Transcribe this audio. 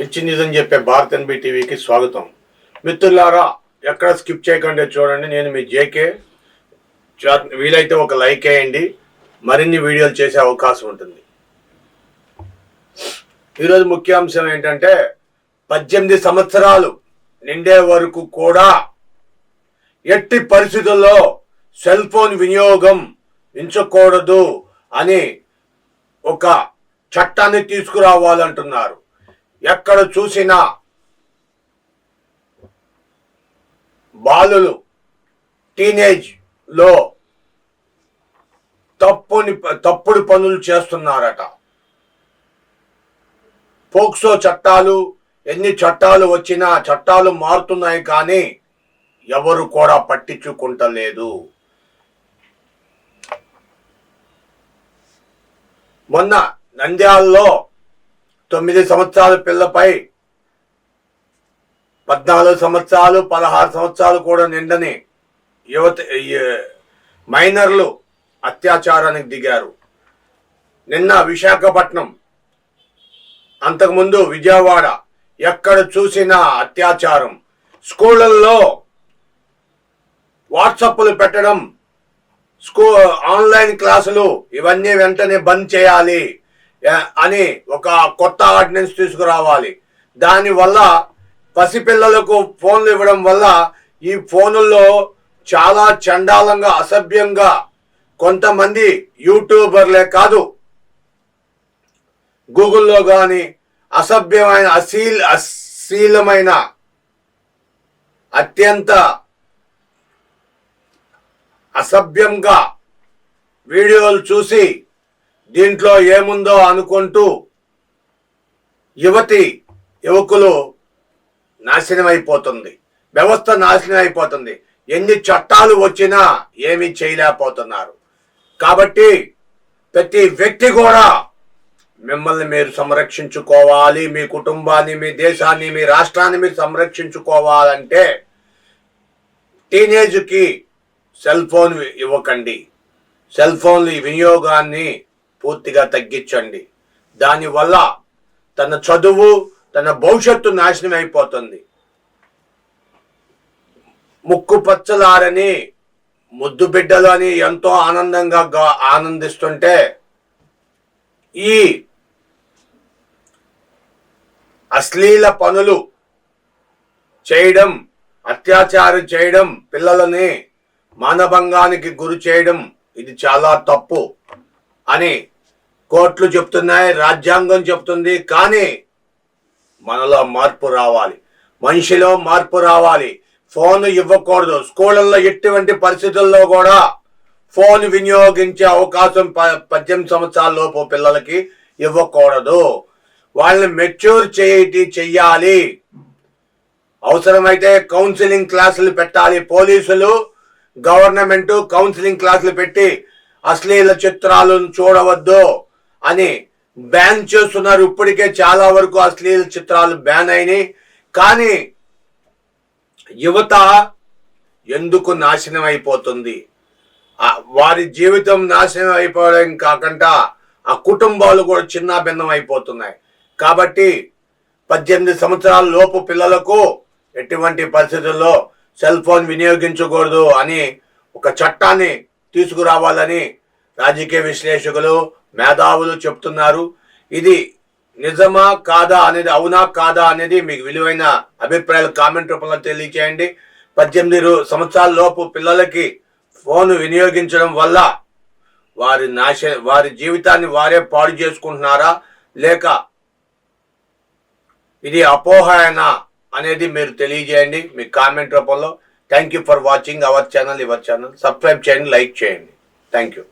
మిర్చి న్యూస్ అని చెప్పే భారత్ ఎన్బి టీవీకి స్వాగతం. మిత్రులారా, ఎక్కడ స్కిప్ చేయకుండా చూడండి. నేను మీ జేకే. వీలైతే ఒక లైక్ వేయండి, మరిన్ని వీడియోలు చేసే అవకాశం ఉంటుంది. ఈరోజు ముఖ్యాంశం ఏంటంటే 18 సంవత్సరాలు నిండే వరకు కూడా ఎట్టి పరిస్థితుల్లో సెల్ ఫోన్ వినియోగం ఎంచకూడదు అని ఒక చట్టాన్ని తీసుకురావాలంటున్నారు. ఎక్కడ చూసినా బాలులు టీనేజ్ లో తప్పుడు పనులు చేస్తున్నారట. పోక్సో చట్టాలు, ఎన్ని చట్టాలు వచ్చినా చట్టాలు మారుతున్నాయి, కానీ ఎవరు కూడా పట్టించుకుంటలేదు. మొన్న నంద్యాలలో 9 సంవత్సరాల పిల్లపై 14 సంవత్సరాలు 16 సంవత్సరాలు కూడా నిండని మైనర్లు అత్యాచారానికి దిగారు. నిన్న విశాఖపట్నం, అంతకుముందు విజయవాడ, ఎక్కడ చూసినా అత్యాచారం. స్కూళ్ళల్లో వాట్సాప్లు పెట్టడం, ఆన్లైన్ క్లాసులు ఇవన్నీ వెంటనే బంద్ చేయాలి అని ఒక కొత్త ఆర్డినెన్స్ తీసుకురావాలి. దానివల్ల పసిపిల్లలకు ఫోన్లు ఇవ్వడం వల్ల ఈ ఫోనుల్లో చాలా చండాలంగా, అసభ్యంగా కొంతమంది యూట్యూబర్లే కాదు, గూగుల్లో కానీ అసభ్యమైన అశ్లీలమైన అత్యంత అసభ్యంగా వీడియోలు చూసి దీంట్లో ఏముందో అనుకుంటూ యువకులు నాశనం అయిపోతుంది, వ్యవస్థ నాశనం అయిపోతుంది. ఎన్ని చట్టాలు వచ్చినా ఏమీ చేయలేకపోతున్నారు. కాబట్టి ప్రతి వ్యక్తి కూడా మిమ్మల్ని మీరు సంరక్షించుకోవాలి. మీ కుటుంబాన్ని, మీ దేశాన్ని, మీ రాష్ట్రాన్ని మీరు సంరక్షించుకోవాలంటే టీనేజ్కి సెల్ ఫోన్ ఇవ్వకండి. సెల్ ఫోన్ వినియోగాన్ని పూర్తిగా తగ్గించండి. దానివల్ల తన చదువు, తన భవిష్యత్తు నాశనం అయిపోతుంది. ముక్కు పచ్చలారని ముద్దు బిడ్డలు అని ఎంతో ఆనందంగా ఆనందిస్తుంటే ఈ అశ్లీల పనులు చేయడం, అత్యాచారం చేయడం, పిల్లలని మానభంగానికి గురి చేయడం, ఇది చాలా తప్పు అని కోర్టులు చెప్తున్నాయి, రాజ్యాంగం చెప్తుంది. కానీ మనలో మార్పు రావాలి, మనిషిలో మార్పు రావాలి. ఫోన్ ఇవ్వకూడదు. స్కూళ్ళల్లో ఎటువంటి పరిస్థితుల్లో కూడా ఫోన్ వినియోగించే అవకాశం 18 సంవత్సరాల లోపు పిల్లలకి ఇవ్వకూడదు. వాళ్ళని మెచ్యూర్ చెయ్యాలి. అవసరమైతే కౌన్సిలింగ్ క్లాసులు పెట్టాలి. పోలీసులు, గవర్నమెంట్ కౌన్సిలింగ్ క్లాసులు పెట్టి అశ్లీల చిత్రాలను చూడవద్దు అని బ్యాన్ చేస్తున్నారు. ఇప్పటికే చాలా వరకు అశ్లీల చిత్రాలు బ్యాన్ అయినాయి. కానీ యువత ఎందుకు నాశనం అయిపోతుంది? వారి జీవితం నాశనం అయిపోవడం కాకుండా ఆ కుటుంబాలు కూడా చిన్న భిన్నం అయిపోతున్నాయి. కాబట్టి 18 సంవత్సరాల లోపు పిల్లలకు ఎటువంటి పరిస్థితుల్లో సెల్ ఫోన్ వినియోగించకూడదు అని ఒక చట్టాన్ని తీసుకురావాలని రాజకీయ విశ్లేషకులు, మేధావులు చెప్తున్నారు. ఇది నిజమా కాదా అనేది, అవునా కాదా అనేది మీకు విలువైన అభిప్రాయాలు కామెంట్ రూపంలో తెలియచేయండి. 18 సంవత్సరాల లోపు పిల్లలకి ఫోన్ వినియోగించడం వల్ల వారి జీవితాన్ని వారే పాడు చేసుకుంటున్నారా, లేక ఇది అపోహనా అనేది మీరు తెలియజేయండి మీ కామెంట్ రూపంలో. Thank you for watching our channel. Subscribe చేయండి, లైక్ చేయండి. Thank you.